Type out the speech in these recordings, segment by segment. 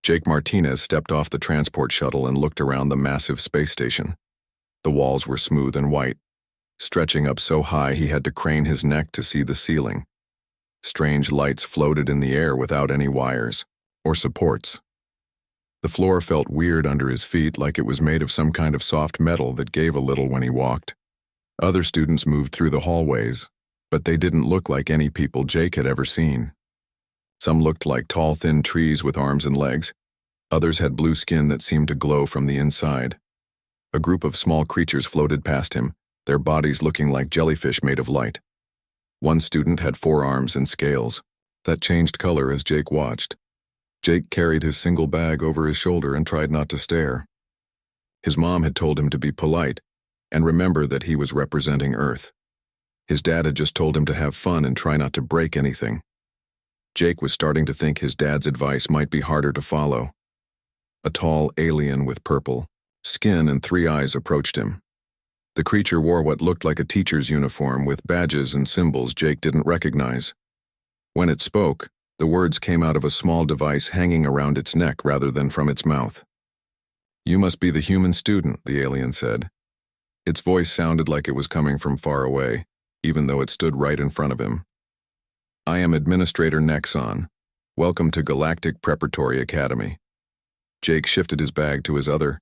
Jake Martinez stepped off the transport shuttle and looked around the massive space station. The walls were smooth and white, stretching up so high he had to crane his neck to see the ceiling. Strange lights floated in the air without any wires or supports. The floor felt weird under his feet, like it was made of some kind of soft metal that gave a little when he walked. Other students moved through the hallways, but they didn't look like any people Jake had ever seen. Some looked like tall, thin trees with arms and legs. Others had blue skin that seemed to glow from the inside. A group of small creatures floated past him, their bodies looking like jellyfish made of light. One student had 4 arms and scales that changed color as Jake watched. Jake carried his single bag over his shoulder and tried not to stare. His mom had told him to be polite and remember that he was representing Earth. His dad had just told him to have fun and try not to break anything. Jake was starting to think his dad's advice might be harder to follow. A tall alien with purple skin and 3 eyes approached him. The creature wore what looked like a teacher's uniform with badges and symbols Jake didn't recognize. When it spoke, the words came out of a small device hanging around its neck rather than from its mouth. "You must be the human student," the alien said. Its voice sounded like it was coming from far away, even though it stood right in front of him. "I am Administrator Nexon. Welcome to Galactic Preparatory Academy." Jake shifted his bag to his other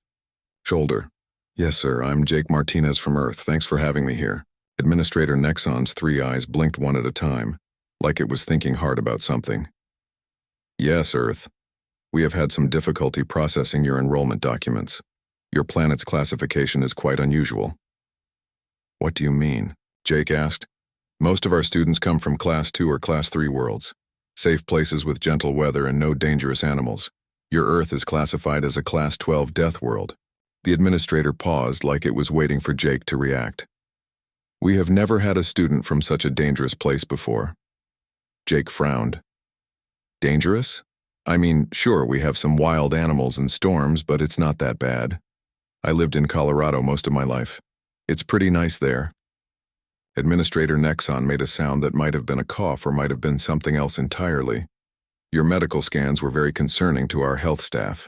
shoulder. "Yes, sir, I'm Jake Martinez from Earth. Thanks for having me here." Administrator Nexon's 3 eyes blinked one at a time, like it was thinking hard about something. "Yes, Earth. We have had some difficulty processing your enrollment documents. Your planet's classification is quite unusual." "What do you mean?" Jake asked. "Most of our students come from Class 2 or Class 3 worlds, safe places with gentle weather and no dangerous animals. Your Earth is classified as a Class 12 death world." The administrator paused like it was waiting for Jake to react. "We have never had a student from such a dangerous place before." Jake frowned. "Dangerous? I mean, sure, we have some wild animals and storms, but it's not that bad. I lived in Colorado most of my life. It's pretty nice there." Administrator Nexon made a sound that might have been a cough or might have been something else entirely. "Your medical scans were very concerning to our health staff.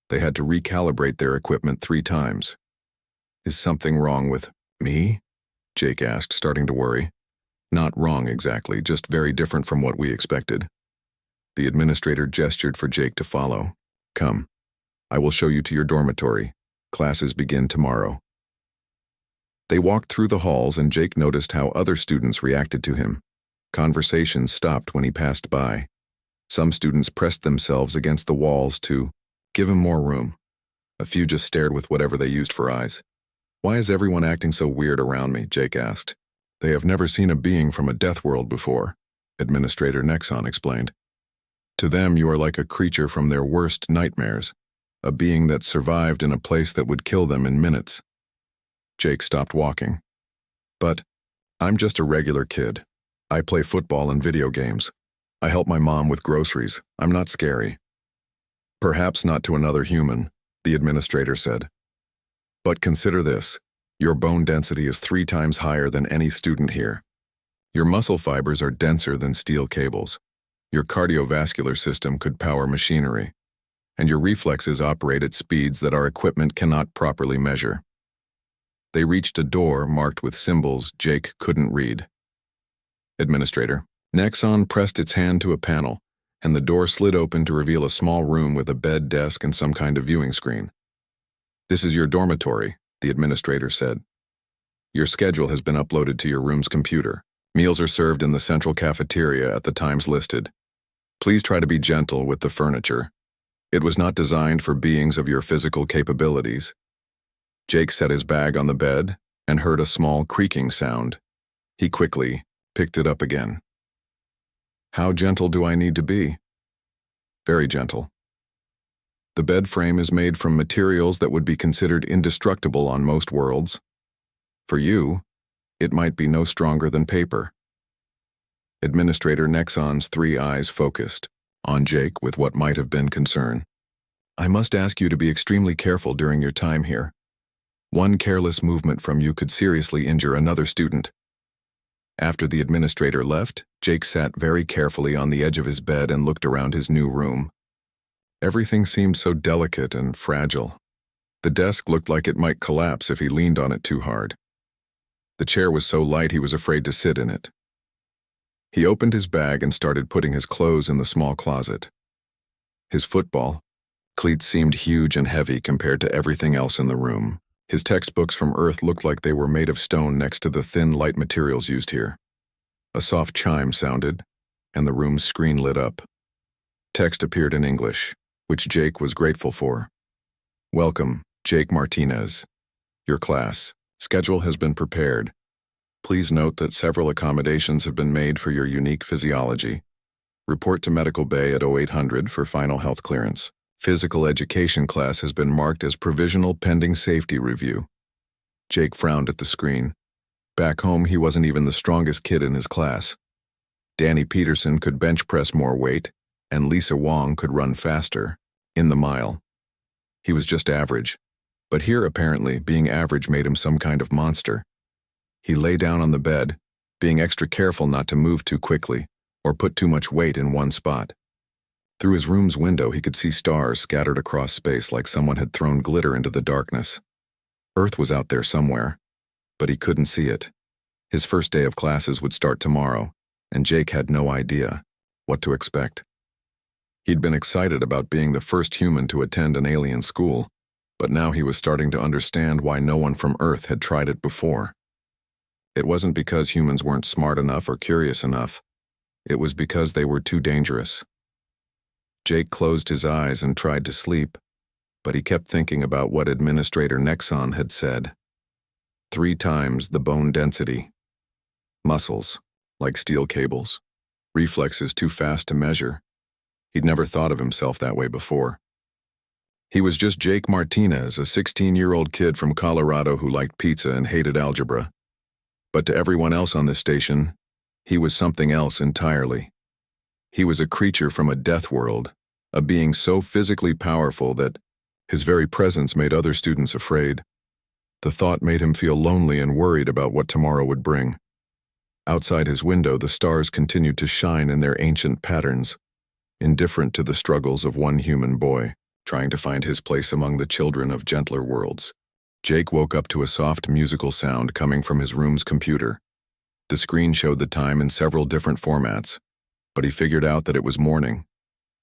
They had to recalibrate their equipment 3 times. Is something wrong with me?" Jake asked, starting to worry. "Not wrong exactly, just very different from what we expected." The administrator gestured for Jake to follow. "Come. I will show you to your dormitory. Classes begin tomorrow." They walked through the halls and Jake noticed how other students reacted to him. Conversations stopped when he passed by. Some students pressed themselves against the walls to give him more room. A few just stared with whatever they used for eyes. "Why is everyone acting so weird around me?" Jake asked. "They have never seen a being from a death world before," Administrator Nexon explained. "To them, you are like a creature from their worst nightmares, a being that survived in a place that would kill them in minutes." Jake stopped walking. "But I'm just a regular kid. I play football and video games. I help my mom with groceries. I'm not scary." "Perhaps not to another human," the administrator said. "But consider this. Your bone density is 3 times higher than any student here. Your muscle fibers are denser than steel cables. Your cardiovascular system could power machinery. And your reflexes operate at speeds that our equipment cannot properly measure." They reached a door marked with symbols Jake couldn't read. Administrator Nexon pressed its hand to a panel, and the door slid open to reveal a small room with a bed, desk, and some kind of viewing screen. "This is your dormitory," the administrator said. "Your schedule has been uploaded to your room's computer. Meals are served in the central cafeteria at the times listed. Please try to be gentle with the furniture. It was not designed for beings of your physical capabilities." Jake set his bag on the bed and heard a small creaking sound. He quickly picked it up again. "How gentle do I need to be?" "Very gentle. The bed frame is made from materials that would be considered indestructible on most worlds. For you, it might be no stronger than paper." Administrator Nexon's 3 eyes focused on Jake with what might have been concern. "I must ask you to be extremely careful during your time here. One careless movement from you could seriously injure another student." After the administrator left, Jake sat very carefully on the edge of his bed and looked around his new room. Everything seemed so delicate and fragile. The desk looked like it might collapse if he leaned on it too hard. The chair was so light he was afraid to sit in it. He opened his bag and started putting his clothes in the small closet. His football cleats seemed huge and heavy compared to everything else in the room. His textbooks from Earth looked like they were made of stone next to the thin, light materials used here. A soft chime sounded, and the room's screen lit up. Text appeared in English, which Jake was grateful for. "Welcome, Jake Martinez. Your class schedule has been prepared. Please note that several accommodations have been made for your unique physiology. Report to Medical Bay at 0800 for final health clearance. Physical education class has been marked as provisional pending safety review." Jake frowned at the screen. Back home, he wasn't even the strongest kid in his class. Danny Peterson could bench press more weight, and Lisa Wong could run faster, in the mile. He was just average, but here apparently being average made him some kind of monster. He lay down on the bed, being extra careful not to move too quickly or put too much weight in one spot. Through his room's window, he could see stars scattered across space like someone had thrown glitter into the darkness. Earth was out there somewhere, but he couldn't see it. His first day of classes would start tomorrow, and Jake had no idea what to expect. He'd been excited about being the first human to attend an alien school, but now he was starting to understand why no one from Earth had tried it before. It wasn't because humans weren't smart enough or curious enough. It was because they were too dangerous. Jake closed his eyes and tried to sleep, but he kept thinking about what Administrator Nexon had said. 3 times the bone density. Muscles, like steel cables. Reflexes too fast to measure. He'd never thought of himself that way before. He was just Jake Martinez, a 16-year-old kid from Colorado who liked pizza and hated algebra. But to everyone else on this station, he was something else entirely. He was a creature from a death world, a being so physically powerful that his very presence made other students afraid. The thought made him feel lonely and worried about what tomorrow would bring. Outside his window, the stars continued to shine in their ancient patterns, indifferent to the struggles of one human boy, trying to find his place among the children of gentler worlds. Jake woke up to a soft musical sound coming from his room's computer. The screen showed the time in several different formats, but he figured out that it was morning.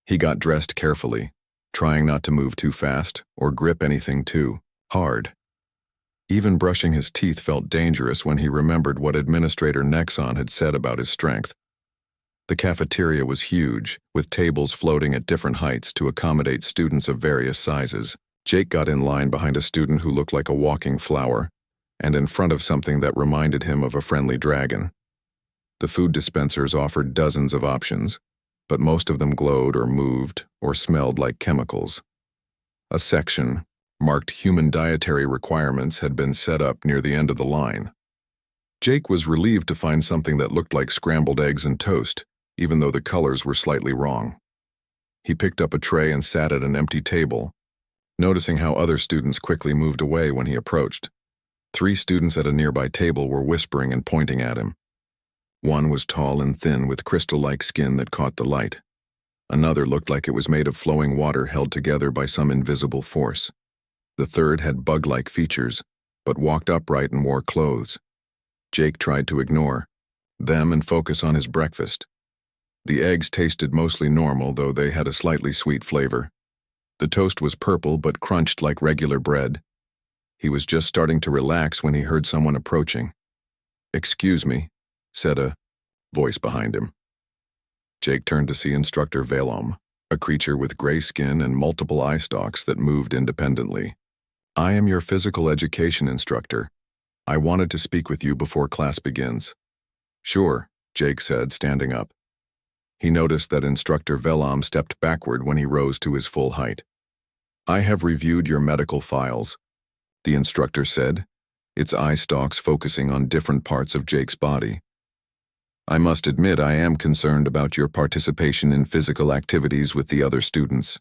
He got dressed carefully, trying not to move too fast or grip anything too hard. Even brushing his teeth felt dangerous when he remembered what Administrator Nexon had said about his strength. The cafeteria was huge, with tables floating at different heights to accommodate students of various sizes. Jake got in line behind a student who looked like a walking flower, and in front of something that reminded him of a friendly dragon. The food dispensers offered dozens of options, but most of them glowed or moved or smelled like chemicals. A section, marked Human Dietary Requirements, had been set up near the end of the line. Jake was relieved to find something that looked like scrambled eggs and toast, even though the colors were slightly wrong. He picked up a tray and sat at an empty table, noticing how other students quickly moved away when he approached. 3 students at a nearby table were whispering and pointing at him. One was tall and thin with crystal-like skin that caught the light. Another looked like it was made of flowing water held together by some invisible force. The third had bug-like features, but walked upright and wore clothes. Jake tried to ignore them and focus on his breakfast. The eggs tasted mostly normal, though they had a slightly sweet flavor. The toast was purple but crunched like regular bread. He was just starting to relax when he heard someone approaching. "Excuse me," said a voice behind him. Jake turned to see Instructor Velom, a creature with gray skin and multiple eye stalks that moved independently. "I am your physical education instructor. I wanted to speak with you before class begins." "Sure," Jake said, standing up. He noticed that Instructor Velom stepped backward when he rose to his full height. "I have reviewed your medical files," the instructor said, its eye stalks focusing on different parts of Jake's body. "I must admit I am concerned about your participation in physical activities with the other students."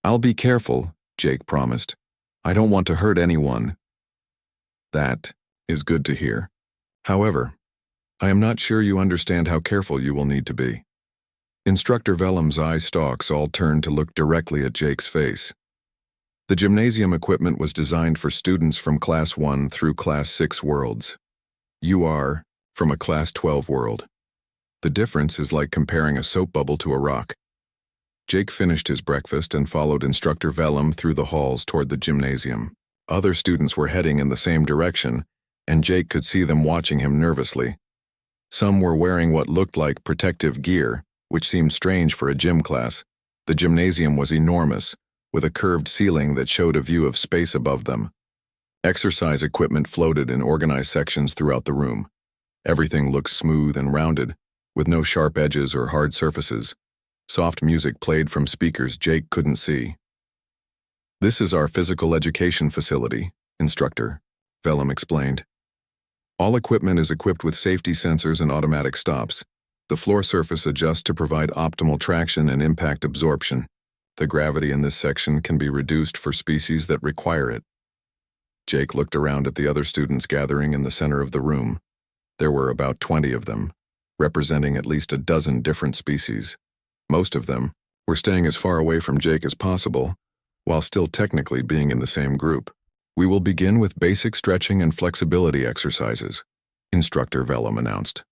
"I'll be careful," Jake promised. "I don't want to hurt anyone." "That is good to hear. However, I am not sure you understand how careful you will need to be." Instructor Vellum's eye stalks all turned to look directly at Jake's face. The gymnasium equipment was designed for students from Class 1 through Class 6 worlds. You are from a Class 12 world. The difference is like comparing a soap bubble to a rock. Jake finished his breakfast and followed Instructor Vellum through the halls toward the gymnasium. Other students were heading in the same direction, and Jake could see them watching him nervously. Some were wearing what looked like protective gear, which seemed strange for a gym class. The gymnasium was enormous, with a curved ceiling that showed a view of space above them. Exercise equipment floated in organized sections throughout the room. Everything looked smooth and rounded, with no sharp edges or hard surfaces. Soft music played from speakers Jake couldn't see. "This is our physical education facility," Instructor Vellum explained. "All equipment is equipped with safety sensors and automatic stops. The floor surface adjusts to provide optimal traction and impact absorption. The gravity in this section can be reduced for species that require it." Jake looked around at the other students gathering in the center of the room. There were about 20 of them, representing at least a dozen different species. Most of them were staying as far away from Jake as possible, while still technically being in the same group. "We will begin with basic stretching and flexibility exercises," Instructor Vellum announced.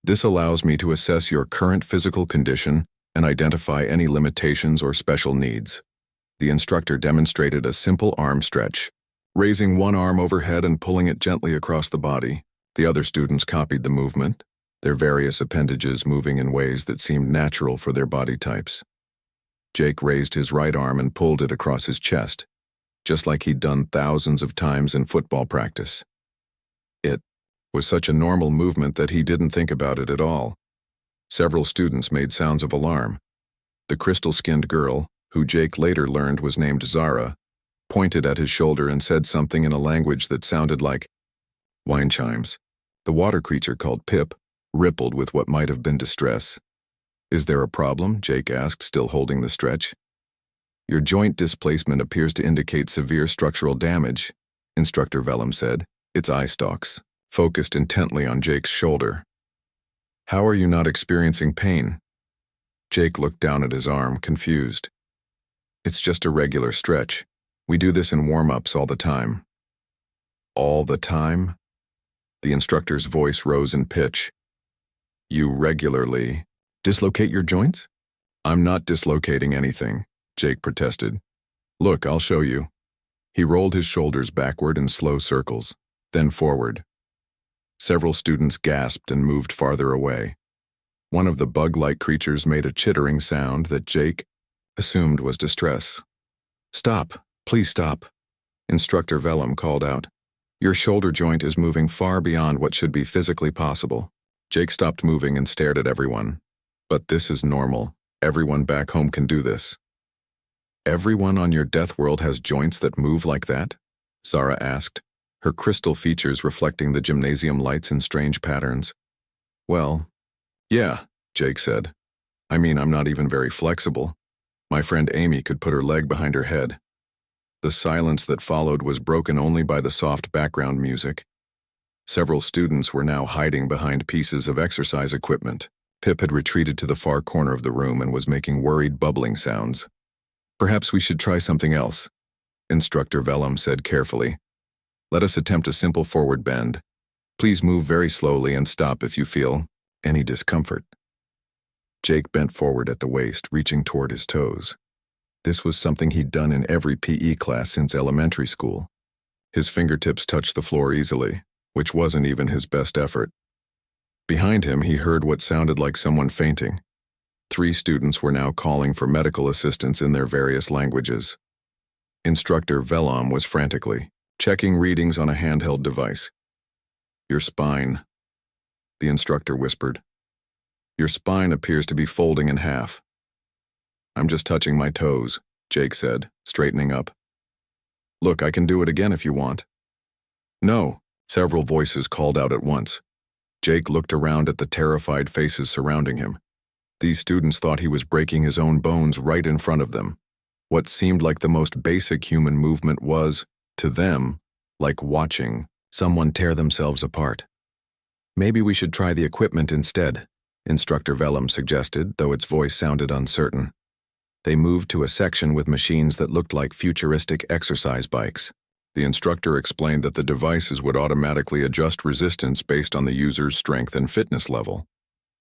"This allows me to assess your current physical condition and identify any limitations or special needs." The instructor demonstrated a simple arm stretch, raising one arm overhead and pulling it gently across the body. The other students copied the movement, their various appendages moving in ways that seemed natural for their body types. Jake raised his right arm and pulled it across his chest, just like he'd done thousands of times in football practice. It was such a normal movement that he didn't think about it at all. Several students made sounds of alarm. The crystal-skinned girl, who Jake later learned was named Zara, pointed at his shoulder and said something in a language that sounded like wine chimes. The water creature called Pip rippled with what might have been distress. "Is there a problem?" Jake asked, still holding the stretch. "Your joint displacement appears to indicate severe structural damage," Instructor Vellum said, its eye stalks focused intently on Jake's shoulder. "How are you not experiencing pain?" Jake looked down at his arm, confused. "It's just a regular stretch. We do this in warm-ups all the time." "All the time?" The instructor's voice rose in pitch. "You regularly dislocate your joints?" "I'm not dislocating anything," Jake protested. "Look, I'll show you." He rolled his shoulders backward in slow circles, then forward. Several students gasped and moved farther away. One of the bug-like creatures made a chittering sound that Jake assumed was distress. "Stop, please stop," Instructor Vellum called out. "Your shoulder joint is moving far beyond what should be physically possible." Jake stopped moving and stared at everyone. "But this is normal. Everyone back home can do this." "Everyone on your death world has joints that move like that?" Zara asked, her crystal features reflecting the gymnasium lights in strange patterns. "Well, yeah," Jake said. "I mean, I'm not even very flexible. My friend Amy could put her leg behind her head." The silence that followed was broken only by the soft background music. Several students were now hiding behind pieces of exercise equipment. Pip had retreated to the far corner of the room and was making worried bubbling sounds. "Perhaps we should try something else," Instructor Vellum said carefully. "Let us attempt a simple forward bend. Please move very slowly and stop if you feel any discomfort." Jake bent forward at the waist, reaching toward his toes. This was something he'd done in every PE class since elementary school. His fingertips touched the floor easily, which wasn't even his best effort. Behind him, he heard what sounded like someone fainting. 3 students were now calling for medical assistance in their various languages. Instructor Vellum was frantically checking readings on a handheld device. "Your spine," the instructor whispered. "Your spine appears to be folding in half." "I'm just touching my toes," Jake said, straightening up. "Look, I can do it again if you want." "No," several voices called out at once. Jake looked around at the terrified faces surrounding him. These students thought he was breaking his own bones right in front of them. What seemed like the most basic human movement was, to them, like watching someone tear themselves apart. "Maybe we should try the equipment instead," Instructor Vellum suggested, though its voice sounded uncertain. They moved to a section with machines that looked like futuristic exercise bikes. The instructor explained that the devices would automatically adjust resistance based on the user's strength and fitness level.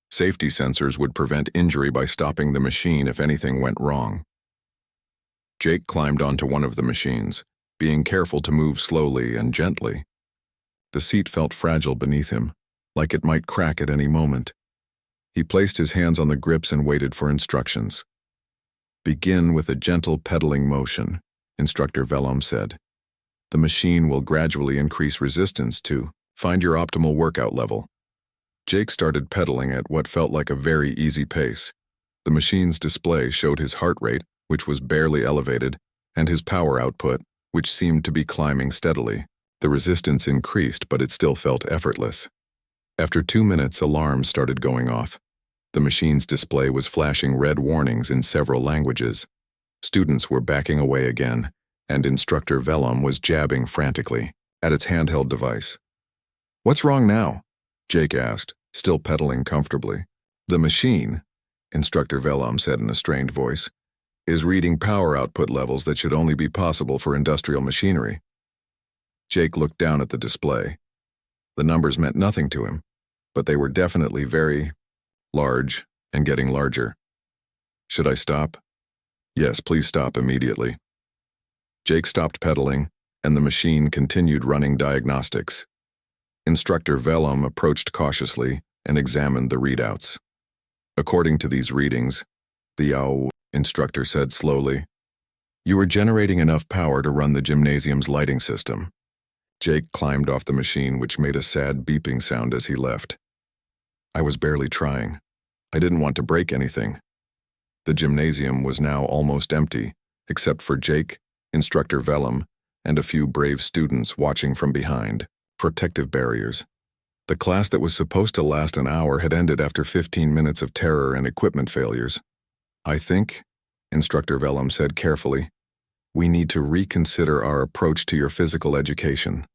Safety sensors would prevent injury by stopping the machine if anything went wrong. Jake climbed onto one of the machines, being careful to move slowly and gently. The seat felt fragile beneath him, like it might crack at any moment. He placed his hands on the grips and waited for instructions. "Begin with a gentle pedaling motion," Instructor Vellum said. "The machine will gradually increase resistance to find your optimal workout level." Jake started pedaling at what felt like a very easy pace. The machine's display showed his heart rate, which was barely elevated, and his power output, which seemed to be climbing steadily. The resistance increased, but it still felt effortless. After 2 minutes, alarms started going off. The machine's display was flashing red warnings in several languages. Students were backing away again, and Instructor Vellum was jabbing frantically at its handheld device. "What's wrong now?" Jake asked, still pedaling comfortably. "The machine," Instructor Vellum said in a strained voice, "is reading power output levels that should only be possible for industrial machinery." Jake looked down at the display. The numbers meant nothing to him, but they were definitely very large and getting larger. "Should I stop?" "Yes, please stop immediately." Jake stopped pedaling, and the machine continued running diagnostics. Instructor Vellum approached cautiously and examined the readouts. "According to these readings," the instructor said slowly, "you are generating enough power to run the gymnasium's lighting system." Jake climbed off the machine, which made a sad beeping sound as he left. "I was barely trying. I didn't want to break anything." The gymnasium was now almost empty, except for Jake, Instructor Vellum, and a few brave students watching from behind. Protective barriers. The class that was supposed to last an hour had ended after 15 minutes of terror and equipment failures. "I think," Instructor Vellum said carefully, "we need to reconsider our approach to your physical education."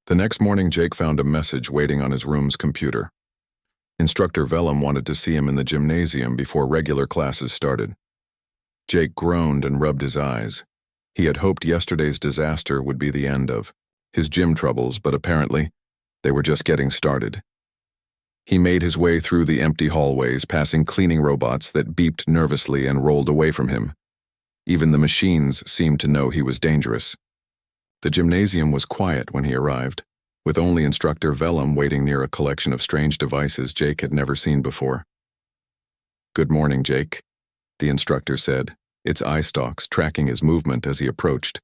The next morning, Jake found a message waiting on his room's computer. Instructor Vellum wanted to see him in the gymnasium before regular classes started. Jake groaned and rubbed his eyes. He had hoped yesterday's disaster would be the end of his gym troubles, but apparently, they were just getting started. He made his way through the empty hallways, passing cleaning robots that beeped nervously and rolled away from him. Even the machines seemed to know he was dangerous. The gymnasium was quiet when he arrived, with only Instructor Vellum waiting near a collection of strange devices Jake had never seen before. "Good morning, Jake," the instructor said, its eye stalks tracking his movement as he approached.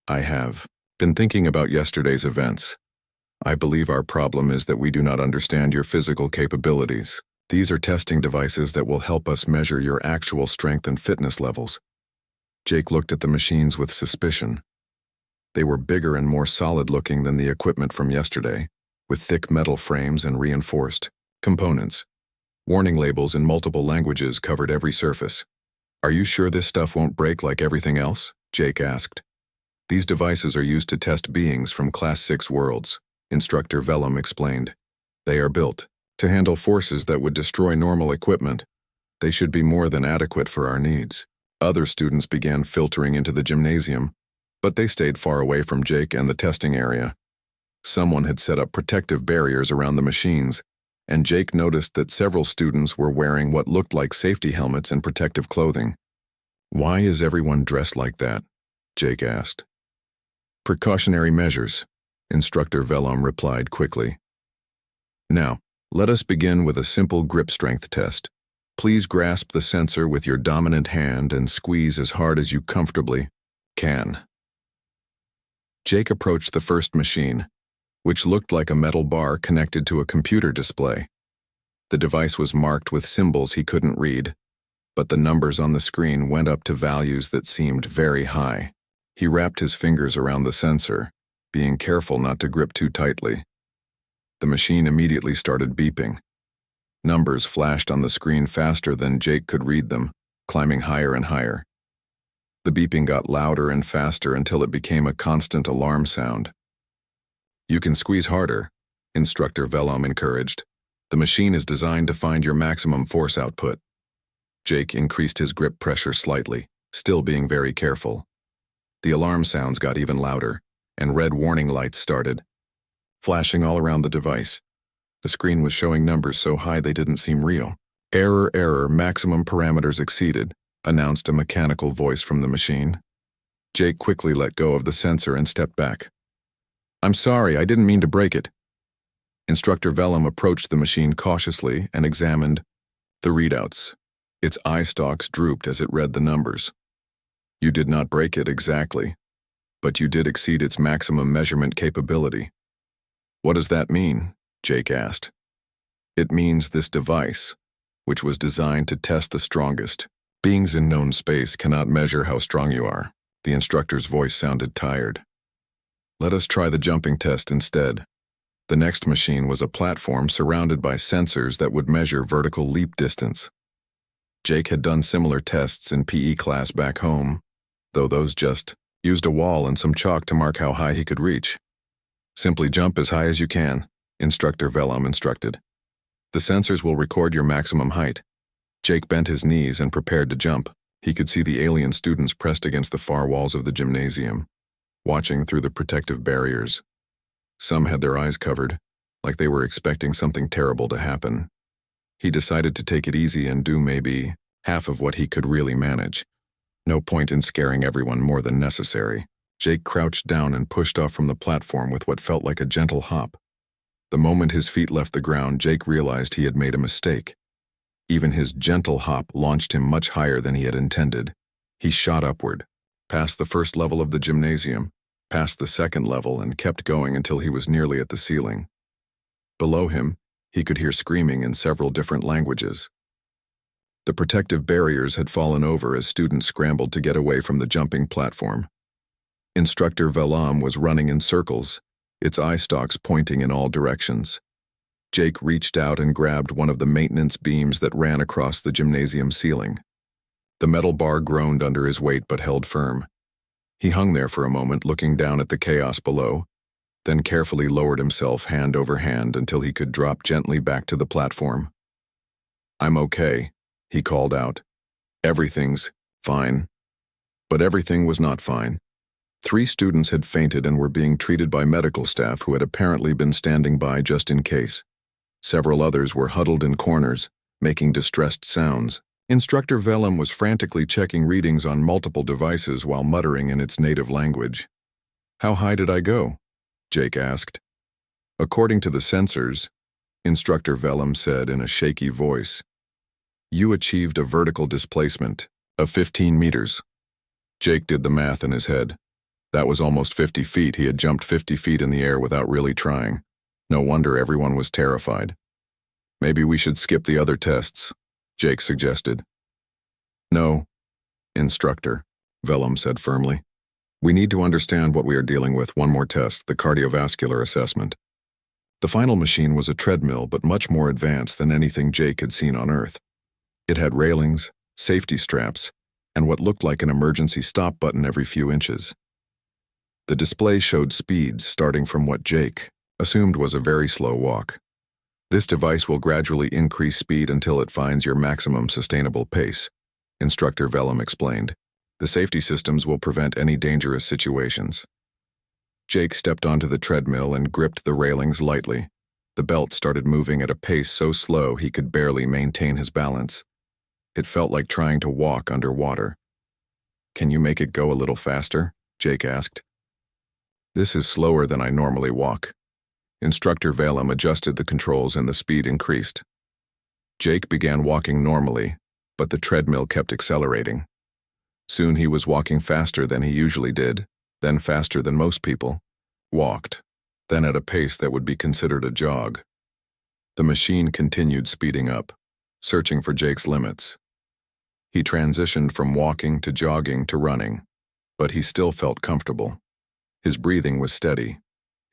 "I have been thinking about yesterday's events. I believe our problem is that we do not understand your physical capabilities. These are testing devices that will help us measure your actual strength and fitness levels." Jake looked at the machines with suspicion. They were bigger and more solid-looking than the equipment from yesterday, with thick metal frames and reinforced components. Warning labels in multiple languages covered every surface. "Are you sure this stuff won't break like everything else?" Jake asked. "These devices are used to test beings from Class 6 worlds," Instructor Vellum explained. "They are built to handle forces that would destroy normal equipment. They should be more than adequate for our needs." Other students began filtering into the gymnasium, but they stayed far away from Jake and the testing area. Someone had set up protective barriers around the machines, and Jake noticed that several students were wearing what looked like safety helmets and protective clothing. "Why is everyone dressed like that?" Jake asked. "Precautionary measures," Instructor Vellum replied quickly. "Now, let us begin with a simple grip strength test. Please grasp the sensor with your dominant hand and squeeze as hard as you comfortably can." Jake approached the first machine, which looked like a metal bar connected to a computer display. The device was marked with symbols he couldn't read, but the numbers on the screen went up to values that seemed very high. He wrapped his fingers around the sensor, being careful not to grip too tightly. The machine immediately started beeping. Numbers flashed on the screen faster than Jake could read them, climbing higher and higher. The beeping got louder and faster until it became a constant alarm sound. "You can squeeze harder," Instructor Vellum encouraged. The machine is designed to find your maximum force output. Jake increased his grip pressure slightly, still being very careful. The alarm sounds got even louder, and red warning lights started, flashing all around the device. The screen was showing numbers so high they didn't seem real. Error, error, maximum parameters exceeded, announced a mechanical voice from the machine. Jake quickly let go of the sensor and stepped back. I'm sorry, I didn't mean to break it. Instructor Vellum approached the machine cautiously and examined the readouts. Its eye stalks drooped as it read the numbers. You did not break it exactly, but you did exceed its maximum measurement capability. What does that mean? Jake asked. It means this device, which was designed to test the strongest beings in known space, cannot measure how strong you are. The instructor's voice sounded tired. Let us try the jumping test instead. The next machine was a platform surrounded by sensors that would measure vertical leap distance. Jake had done similar tests in PE class back home, though those just used a wall and some chalk to mark how high he could reach. Simply jump as high as you can, Instructor Vellum instructed. The sensors will record your maximum height. Jake bent his knees and prepared to jump. He could see the alien students pressed against the far walls of the gymnasium, watching through the protective barriers. Some had their eyes covered, like they were expecting something terrible to happen. He decided to take it easy and do maybe half of what he could really manage. No point in scaring everyone more than necessary. Jake crouched down and pushed off from the platform with what felt like a gentle hop. The moment his feet left the ground, Jake realized he had made a mistake. Even his gentle hop launched him much higher than he had intended. He shot upward, past the first level of the gymnasium, past the second level, and kept going until he was nearly at the ceiling. Below him, he could hear screaming in several different languages. The protective barriers had fallen over as students scrambled to get away from the jumping platform. Instructor Vellum was running in circles, its eye stalks pointing in all directions. Jake reached out and grabbed one of the maintenance beams that ran across the gymnasium ceiling. The metal bar groaned under his weight but held firm. He hung there for a moment, looking down at the chaos below, then carefully lowered himself hand over hand until he could drop gently back to the platform. I'm okay, he called out. Everything's fine. But everything was not fine. 3 students had fainted and were being treated by medical staff who had apparently been standing by just in case. Several others were huddled in corners, making distressed sounds. Instructor Vellum was frantically checking readings on multiple devices while muttering in its native language. How high did I go? Jake asked. According to the sensors, Instructor Vellum said in a shaky voice, you achieved a vertical displacement of 15 meters. Jake did the math in his head. That was almost 50 feet. He had jumped 50 feet in the air without really trying. No wonder everyone was terrified. Maybe we should skip the other tests, Jake suggested. No, Instructor, Vellum said firmly. We need to understand what we are dealing with. One more test, the cardiovascular assessment. The final machine was a treadmill, but much more advanced than anything Jake had seen on Earth. It had railings, safety straps, and what looked like an emergency stop button every few inches. The display showed speeds starting from what Jake assumed was a very slow walk. This device will gradually increase speed until it finds your maximum sustainable pace, Instructor Vellum explained. The safety systems will prevent any dangerous situations. Jake stepped onto the treadmill and gripped the railings lightly. The belt started moving at a pace so slow he could barely maintain his balance. It felt like trying to walk underwater. Can you make it go a little faster? Jake asked. This is slower than I normally walk. Instructor Vellum adjusted the controls and the speed increased. Jake began walking normally, but the treadmill kept accelerating. Soon he was walking faster than he usually did, then faster than most people. Walked, then at a pace that would be considered a jog. The machine continued speeding up, searching for Jake's limits. He transitioned from walking to jogging to running, but he still felt comfortable. His breathing was steady.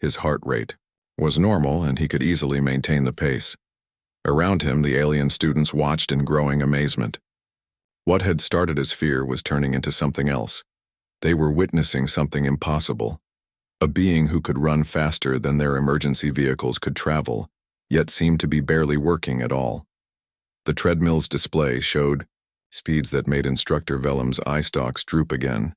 His heart rate was normal, and he could easily maintain the pace. Around him, the alien students watched in growing amazement. What had started as fear was turning into something else. They were witnessing something impossible. A being who could run faster than their emergency vehicles could travel, yet seemed to be barely working at all. The treadmill's display showed speeds that made Instructor Vellum's eye stalks droop again.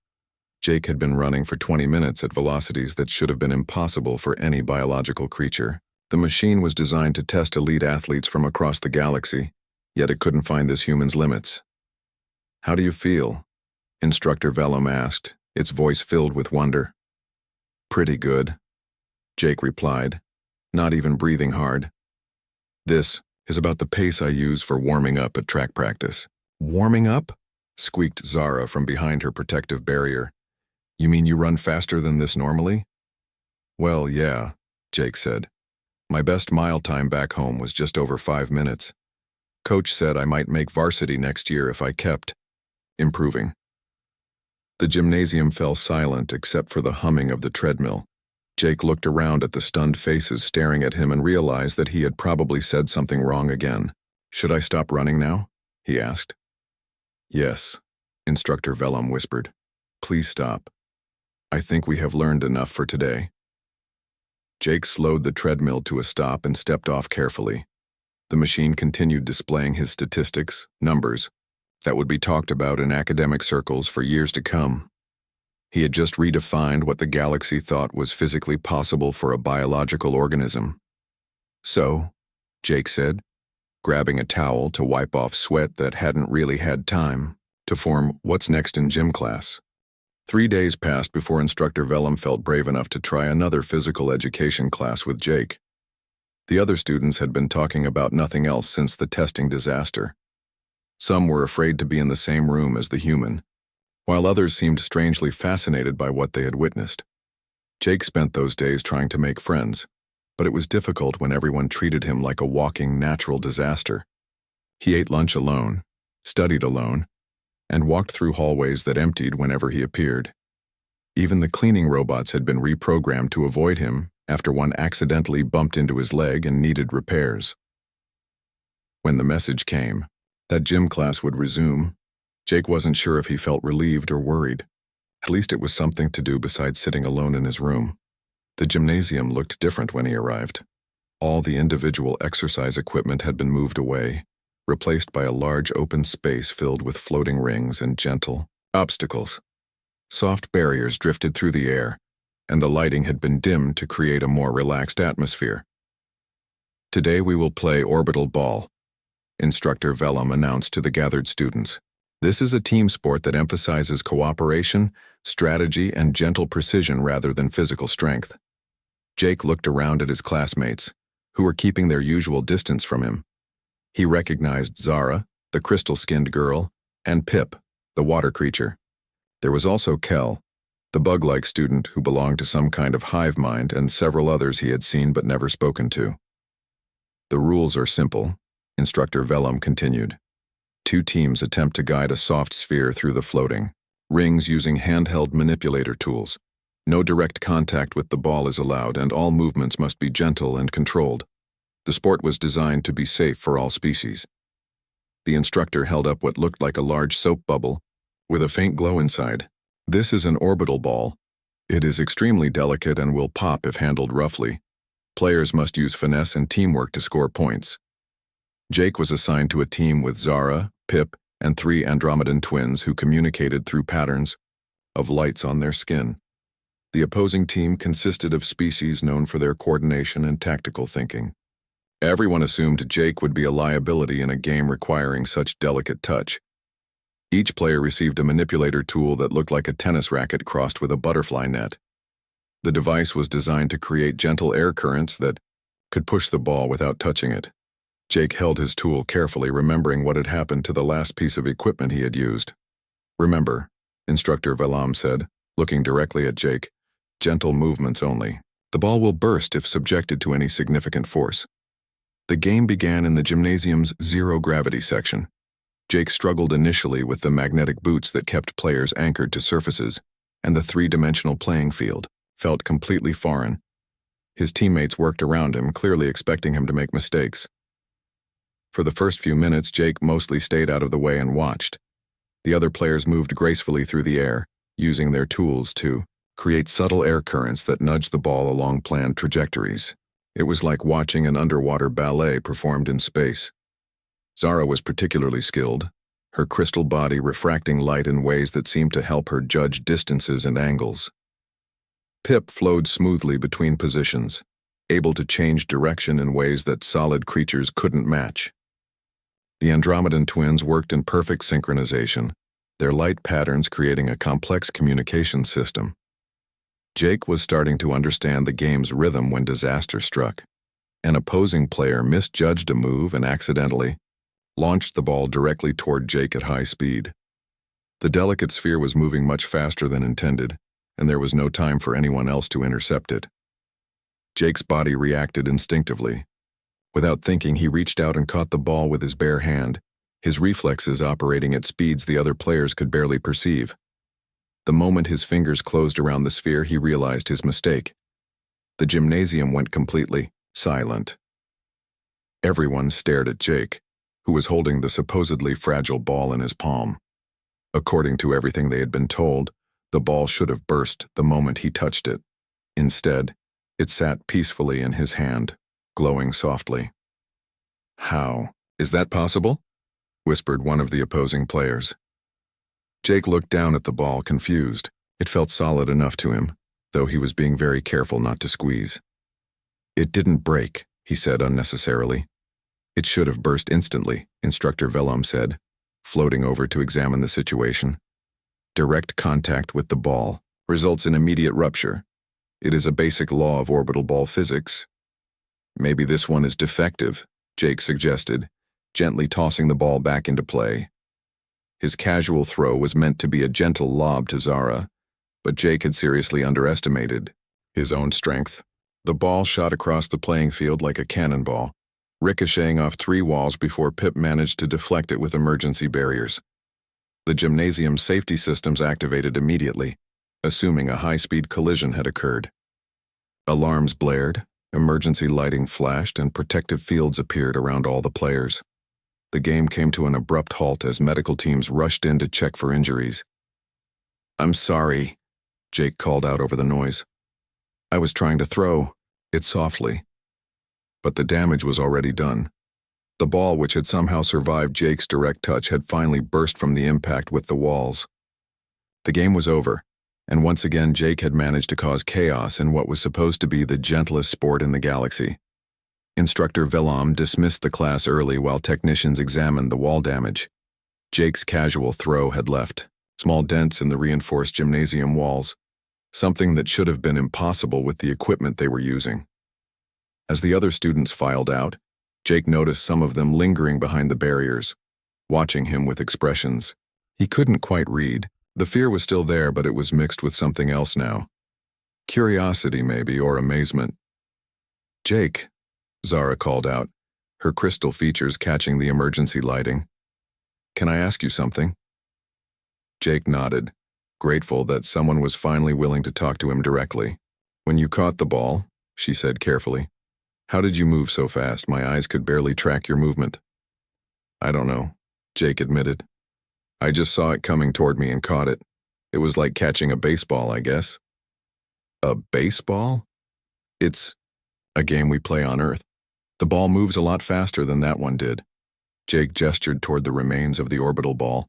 Jake had been running for 20 minutes at velocities that should have been impossible for any biological creature. The machine was designed to test elite athletes from across the galaxy, yet it couldn't find this human's limits. "How do you feel?" Instructor Vellum asked, its voice filled with wonder. "Pretty good," Jake replied, not even breathing hard. "This is about the pace I use for warming up at track practice." "Warming up?" squeaked Zara from behind her protective barrier. "You mean you run faster than this normally?" "Well, yeah," Jake said. "My best mile time back home was just over 5 minutes. Coach said I might make varsity next year if I kept improving." The gymnasium fell silent except for the humming of the treadmill. Jake looked around at the stunned faces staring at him and realized that he had probably said something wrong again. "Should I stop running now?" he asked. "Yes," Instructor Vellum whispered. "Please stop. I think we have learned enough for today." Jake slowed the treadmill to a stop and stepped off carefully. The machine continued displaying his statistics, numbers, that would be talked about in academic circles for years to come. He had just redefined what the galaxy thought was physically possible for a biological organism. "So," Jake said, grabbing a towel to wipe off sweat that hadn't really had time to form what's next in gym class. 3 days passed before Instructor Vellum felt brave enough to try another physical education class with Jake. The other students had been talking about nothing else since the testing disaster. Some were afraid to be in the same room as the human, while others seemed strangely fascinated by what they had witnessed. Jake spent those days trying to make friends, but it was difficult when everyone treated him like a walking natural disaster. He ate lunch alone, studied alone, and walked through hallways that emptied whenever he appeared. Even the cleaning robots had been reprogrammed to avoid him after one accidentally bumped into his leg and needed repairs. When the message came that gym class would resume, Jake wasn't sure if he felt relieved or worried. At least it was something to do besides sitting alone in his room. The gymnasium looked different when he arrived. All the individual exercise equipment had been moved away, replaced by a large open space filled with floating rings and gentle obstacles. Soft barriers drifted through the air, and the lighting had been dimmed to create a more relaxed atmosphere. "Today we will play orbital ball," Instructor Vellum announced to the gathered students. "This is a team sport that emphasizes cooperation, strategy, and gentle precision rather than physical strength." Jake looked around at his classmates, who were keeping their usual distance from him. He recognized Zara, the crystal-skinned girl, and Pip, the water creature. There was also Kel, the bug-like student who belonged to some kind of hive mind, and several others he had seen but never spoken to. "The rules are simple," Instructor Vellum continued. 2 teams attempt to guide a soft sphere through the floating rings using handheld manipulator tools. No direct contact with the ball is allowed, and all movements must be gentle and controlled. The sport was designed to be safe for all species. The instructor held up what looked like a large soap bubble with a faint glow inside. "This is an orbital ball. It is extremely delicate and will pop if handled roughly. Players must use finesse and teamwork to score points." Jake was assigned to a team with Zara, Pip, and 3 Andromedan twins who communicated through patterns of lights on their skin. The opposing team consisted of species known for their coordination and tactical thinking. Everyone assumed Jake would be a liability in a game requiring such delicate touch. Each player received a manipulator tool that looked like a tennis racket crossed with a butterfly net. The device was designed to create gentle air currents that could push the ball without touching it. Jake held his tool carefully, remembering what had happened to the last piece of equipment he had used. "Remember," Instructor Vellum said, looking directly at Jake, "gentle movements only. The ball will burst if subjected to any significant force." The game began in the gymnasium's zero-gravity section. Jake struggled initially with the magnetic boots that kept players anchored to surfaces, and the 3-dimensional playing field felt completely foreign. His teammates worked around him, clearly expecting him to make mistakes. For the first few minutes, Jake mostly stayed out of the way and watched. The other players moved gracefully through the air, using their tools to create subtle air currents that nudged the ball along planned trajectories. It was like watching an underwater ballet performed in space. Zara was particularly skilled, her crystal body refracting light in ways that seemed to help her judge distances and angles. Pip flowed smoothly between positions, able to change direction in ways that solid creatures couldn't match. The Andromedan twins worked in perfect synchronization, their light patterns creating a complex communication system. Jake was starting to understand the game's rhythm when disaster struck. An opposing player misjudged a move and accidentally launched the ball directly toward Jake at high speed. The delicate sphere was moving much faster than intended, and there was no time for anyone else to intercept it. Jake's body reacted instinctively. Without thinking, he reached out and caught the ball with his bare hand, his reflexes operating at speeds the other players could barely perceive. The moment his fingers closed around the sphere, he realized his mistake. The gymnasium went completely silent. Everyone stared at Jake, who was holding the supposedly fragile ball in his palm. According to everything they had been told, the ball should have burst the moment he touched it. Instead, it sat peacefully in his hand, glowing softly. "How? Is that possible?" whispered one of the opposing players. Jake looked down at the ball, confused. It felt solid enough to him, though he was being very careful not to squeeze. "It didn't break," he said unnecessarily. "It should have burst instantly," Instructor Velom said, floating over to examine the situation. "Direct contact with the ball results in immediate rupture. It is a basic law of orbital ball physics." "Maybe this one is defective," Jake suggested, gently tossing the ball back into play. His casual throw was meant to be a gentle lob to Zara, but Jake had seriously underestimated his own strength. The ball shot across the playing field like a cannonball, ricocheting off 3 walls before Pip managed to deflect it with emergency barriers. The gymnasium's safety systems activated immediately, assuming a high-speed collision had occurred. Alarms blared, emergency lighting flashed, and protective fields appeared around all the players. The game came to an abrupt halt as medical teams rushed in to check for injuries. "I'm sorry," Jake called out over the noise. "I was trying to throw it softly." But the damage was already done. The ball, which had somehow survived Jake's direct touch, had finally burst from the impact with the walls. The game was over, and once again Jake had managed to cause chaos in what was supposed to be the gentlest sport in the galaxy. Instructor Velom dismissed the class early while technicians examined the wall damage. Jake's casual throw had left small dents in the reinforced gymnasium walls, something that should have been impossible with the equipment they were using. As the other students filed out, Jake noticed some of them lingering behind the barriers, watching him with expressions he couldn't quite read. The fear was still there, but it was mixed with something else now. Curiosity, maybe, or amazement. "Jake," Zara called out, her crystal features catching the emergency lighting. "Can I ask you something?" Jake nodded, grateful that someone was finally willing to talk to him directly. "When you caught the ball," she said carefully, "how did you move so fast? My eyes could barely track your movement." "I don't know," Jake admitted. "I just saw it coming toward me and caught it. It was like catching a baseball, I guess." "A baseball?" "It's a game we play on Earth. The ball moves a lot faster than that one did." Jake gestured toward the remains of the orbital ball.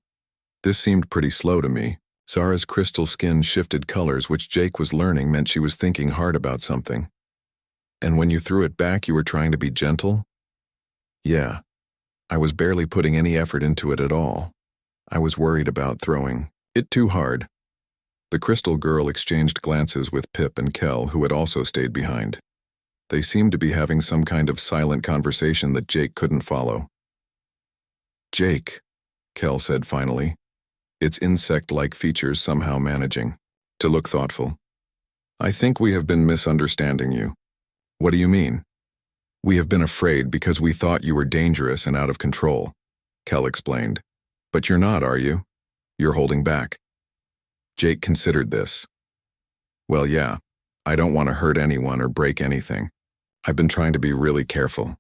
"This seemed pretty slow to me." Zara's crystal skin shifted colors, which Jake was learning meant she was thinking hard about something. "And when you threw it back, you were trying to be gentle?" "Yeah. I was barely putting any effort into it at all. I was worried about throwing it too hard." The crystal girl exchanged glances with Pip and Kel, who had also stayed behind. They seemed to be having some kind of silent conversation that Jake couldn't follow. "Jake," Kel said finally, its insect-like features somehow managing to look thoughtful. "I think we have been misunderstanding you." "What do you mean?" "We have been afraid because we thought you were dangerous and out of control," Kel explained. "But you're not, are you? You're holding back." Jake considered this. "Well, yeah, I don't want to hurt anyone or break anything. I've been trying to be really careful."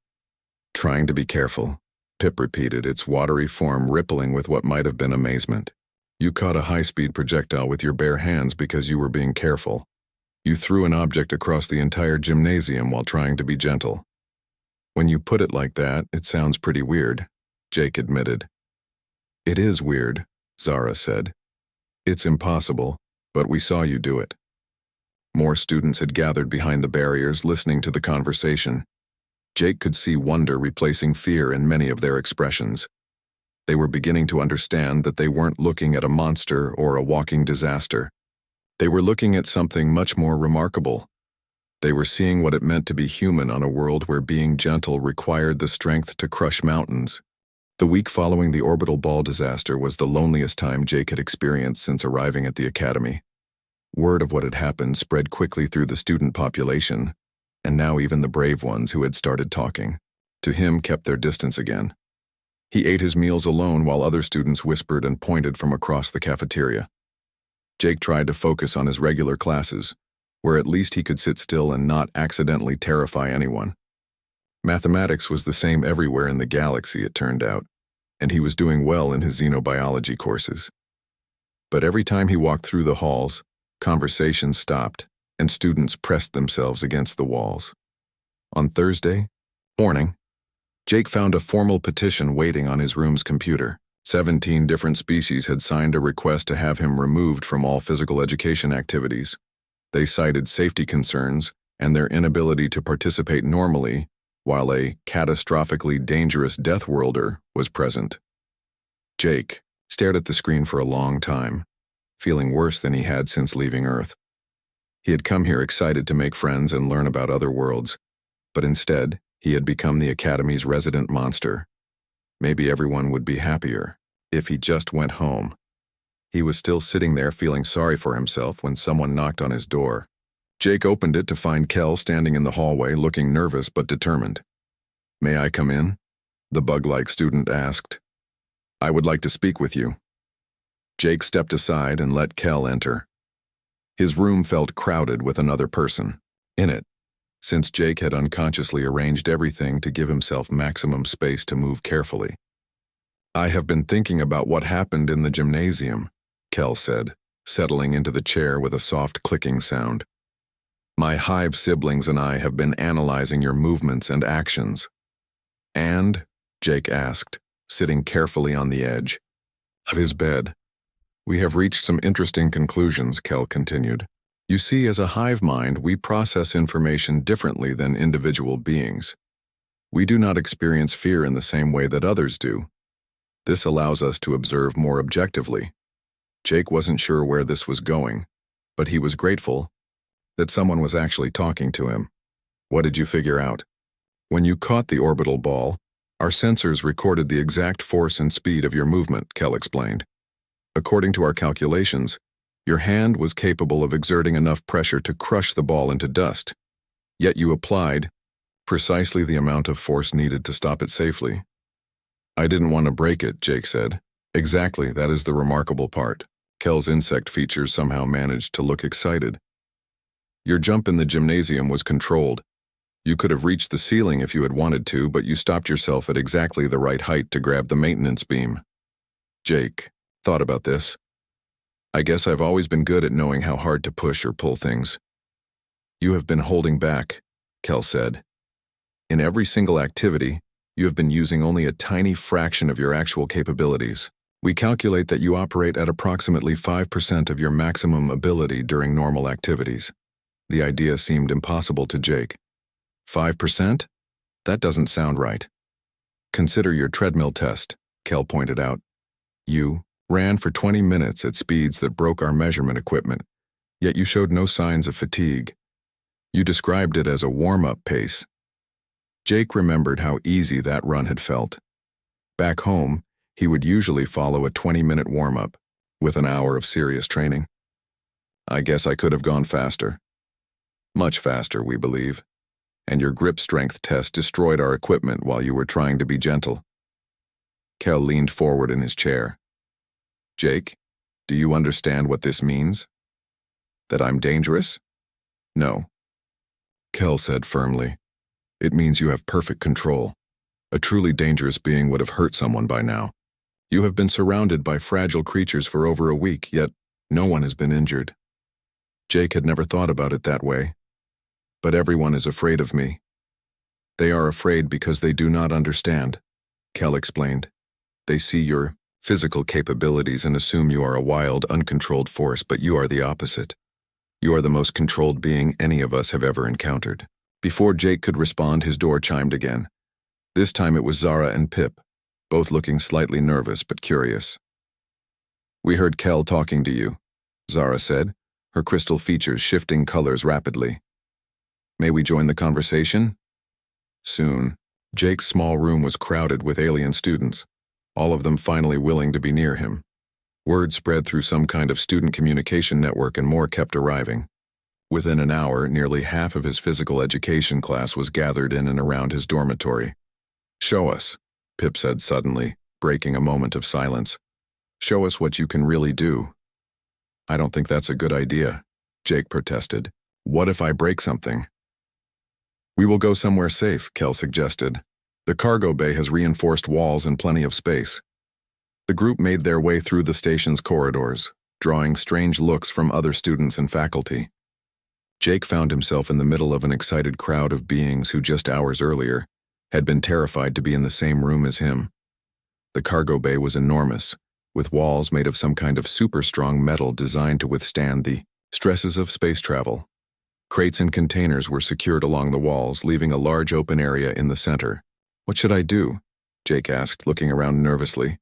"Trying to be careful," Pip repeated, its watery form rippling with what might have been amazement. "You caught a high-speed projectile with your bare hands because you were being careful." You threw an object across the entire gymnasium while trying to be gentle. When you put it like that, it sounds pretty weird, Jake admitted. It is weird, Zara said. It's impossible, but we saw you do it. More students had gathered behind the barriers, listening to the conversation. Jake could see wonder replacing fear in many of their expressions. They were beginning to understand that they weren't looking at a monster or a walking disaster. They were looking at something much more remarkable. They were seeing what it meant to be human on a world where being gentle required the strength to crush mountains. The week following the orbital ball disaster was the loneliest time Jake had experienced since arriving at the academy. Word of what had happened spread quickly through the student population, and now even the brave ones who had started talking, to him, kept their distance again. He ate his meals alone while other students whispered and pointed from across the cafeteria. Jake tried to focus on his regular classes, where at least he could sit still and not accidentally terrify anyone. Mathematics was the same everywhere in the galaxy, it turned out, and he was doing well in his xenobiology courses. But every time he walked through the halls, conversations stopped, and students pressed themselves against the walls. On Thursday morning, Jake found a formal petition waiting on his room's computer. 17 different species had signed a request to have him removed from all physical education activities. They cited safety concerns and their inability to participate normally while a catastrophically dangerous Deathworlder was present. Jake stared at the screen for a long time, feeling worse than he had since leaving Earth. He had come here excited to make friends and learn about other worlds, but instead, he had become the Academy's resident monster. Maybe everyone would be happier if he just went home. He was still sitting there feeling sorry for himself when someone knocked on his door. Jake opened it to find Kel standing in the hallway, looking nervous but determined. "May I come in?" the bug-like student asked. "I would like to speak with you." Jake stepped aside and let Kel enter. His room felt crowded with another person in it, since Jake had unconsciously arranged everything to give himself maximum space to move carefully. "I have been thinking about what happened in the gymnasium," Kel said, settling into the chair with a soft clicking sound. "My hive siblings and I have been analyzing your movements and actions." "And?" Jake asked, sitting carefully on the edge of his bed. "We have reached some interesting conclusions," Kel continued. "You see, as a hive mind, we process information differently than individual beings. We do not experience fear in the same way that others do. This allows us to observe more objectively." Jake wasn't sure where this was going, but he was grateful that someone was actually talking to him. "What did you figure out?" "When you caught the orbital ball, our sensors recorded the exact force and speed of your movement," Kel explained. "According to our calculations, your hand was capable of exerting enough pressure to crush the ball into dust, yet you applied precisely the amount of force needed to stop it safely." "I didn't want to break it," Jake said. "Exactly, that is the remarkable part." Kel's insect features somehow managed to look excited. "Your jump in the gymnasium was controlled. You could have reached the ceiling if you had wanted to, but you stopped yourself at exactly the right height to grab the maintenance beam." Jake thought about this. "I guess I've always been good at knowing how hard to push or pull things." "You have been holding back," Kel said. "In every single activity, you have been using only a tiny fraction of your actual capabilities. We calculate that you operate at approximately 5% of your maximum ability during normal activities." The idea seemed impossible to Jake. 5%? That doesn't sound right. "Consider your treadmill test," Kel pointed out. "You ran for 20 minutes at speeds that broke our measurement equipment, yet you showed no signs of fatigue. You described it as a warm-up pace." Jake remembered how easy that run had felt. Back home, he would usually follow a 20-minute warm-up, with an hour of serious training. "I guess I could have gone faster." "Much faster, we believe. And your grip strength test destroyed our equipment while you were trying to be gentle." Kel leaned forward in his chair. "Jake, do you understand what this means? That I'm dangerous?" "No," Kel said firmly. "It means you have perfect control. A truly dangerous being would have hurt someone by now. You have been surrounded by fragile creatures for over a week, yet no one has been injured." Jake had never thought about it that way. But everyone is afraid of me. They are afraid because they do not understand, Kel explained. They see your physical capabilities and assume you are a wild, uncontrolled force, but you are the opposite. You are the most controlled being any of us have ever encountered. Before Jake could respond, his door chimed again. This time it was Zara and Pip, both looking slightly nervous but curious. We heard Kel talking to you, Zara said, her crystal features shifting colors rapidly. May we join the conversation? Soon, Jake's small room was crowded with alien students, all of them finally willing to be near him. Word spread through some kind of student communication network and more kept arriving. Within an hour, nearly half of his physical education class was gathered in and around his dormitory. Show us, Pip said suddenly, breaking a moment of silence. Show us what you can really do. I don't think that's a good idea, Jake protested. What if I break something? We will go somewhere safe, Kel suggested. The cargo bay has reinforced walls and plenty of space. The group made their way through the station's corridors, drawing strange looks from other students and faculty. Jake found himself in the middle of an excited crowd of beings who just hours earlier had been terrified to be in the same room as him. The cargo bay was enormous, with walls made of some kind of super-strong metal designed to withstand the stresses of space travel. Crates and containers were secured along the walls, leaving a large open area in the center. What should I do? Jake asked, looking around nervously.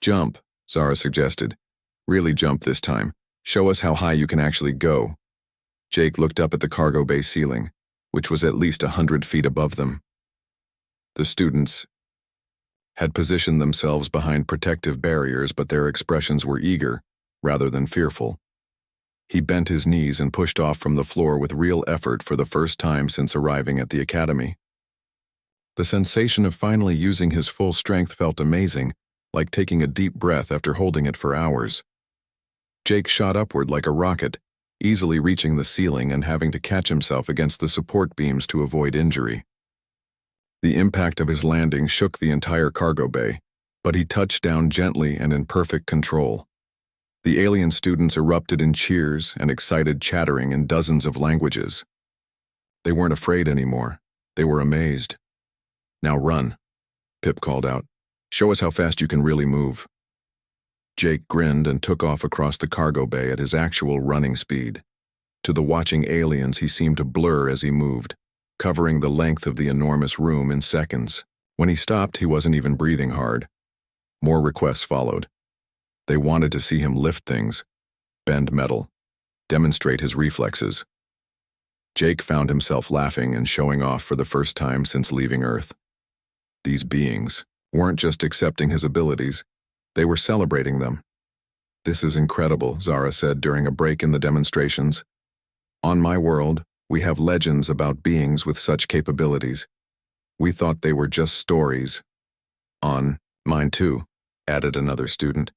Jump, Zara suggested. Really jump this time. Show us how high you can actually go. Jake looked up at the cargo bay ceiling, which was at least 100 feet above them. The students had positioned themselves behind protective barriers, but their expressions were eager, rather than fearful. He bent his knees and pushed off from the floor with real effort for the first time since arriving at the academy. The sensation of finally using his full strength felt amazing, like taking a deep breath after holding it for hours. Jake shot upward like a rocket, easily reaching the ceiling and having to catch himself against the support beams to avoid injury. The impact of his landing shook the entire cargo bay, but he touched down gently and in perfect control. The alien students erupted in cheers and excited chattering in dozens of languages. They weren't afraid anymore. They were amazed. Now run, Pip called out. Show us how fast you can really move. Jake grinned and took off across the cargo bay at his actual running speed. To the watching aliens, he seemed to blur as he moved, covering the length of the enormous room in seconds. When he stopped, he wasn't even breathing hard. More requests followed. They wanted to see him lift things, bend metal, demonstrate his reflexes. Jake found himself laughing and showing off for the first time since leaving Earth. These beings weren't just accepting his abilities, they were celebrating them. This is incredible, Zara said during a break in the demonstrations. On my world, we have legends about beings with such capabilities. We thought they were just stories. On mine too, added another student.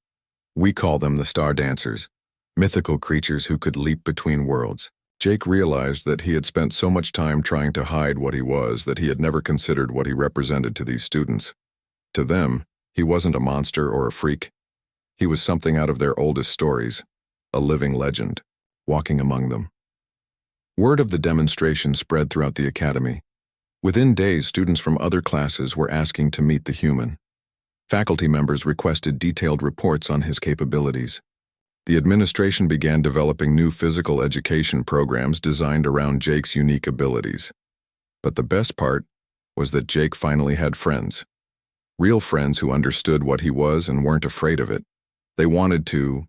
We call them the Star Dancers, mythical creatures who could leap between worlds. Jake realized that he had spent so much time trying to hide what he was that he had never considered what he represented to these students. To them, he wasn't a monster or a freak. He was something out of their oldest stories, a living legend, walking among them. Word of the demonstration spread throughout the academy. Within days, students from other classes were asking to meet the human. Faculty members requested detailed reports on his capabilities. The administration began developing new physical education programs designed around Jake's unique abilities. But the best part was that Jake finally had friends. Real friends who understood what he was and weren't afraid of it. They wanted to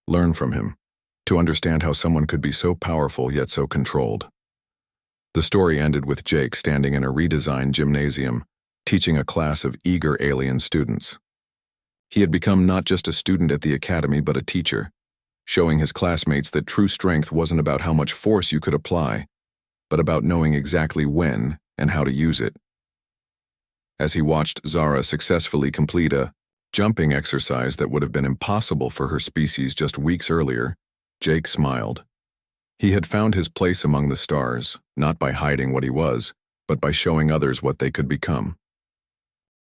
learn from him, to understand how someone could be so powerful yet so controlled. The story ended with Jake standing in a redesigned gymnasium, teaching a class of eager alien students. He had become not just a student at the academy but a teacher, showing his classmates that true strength wasn't about how much force you could apply, but about knowing exactly when and how to use it. As he watched Zara successfully complete a jumping exercise that would have been impossible for her species just weeks earlier, Jake smiled. He had found his place among the stars, not by hiding what he was, but by showing others what they could become.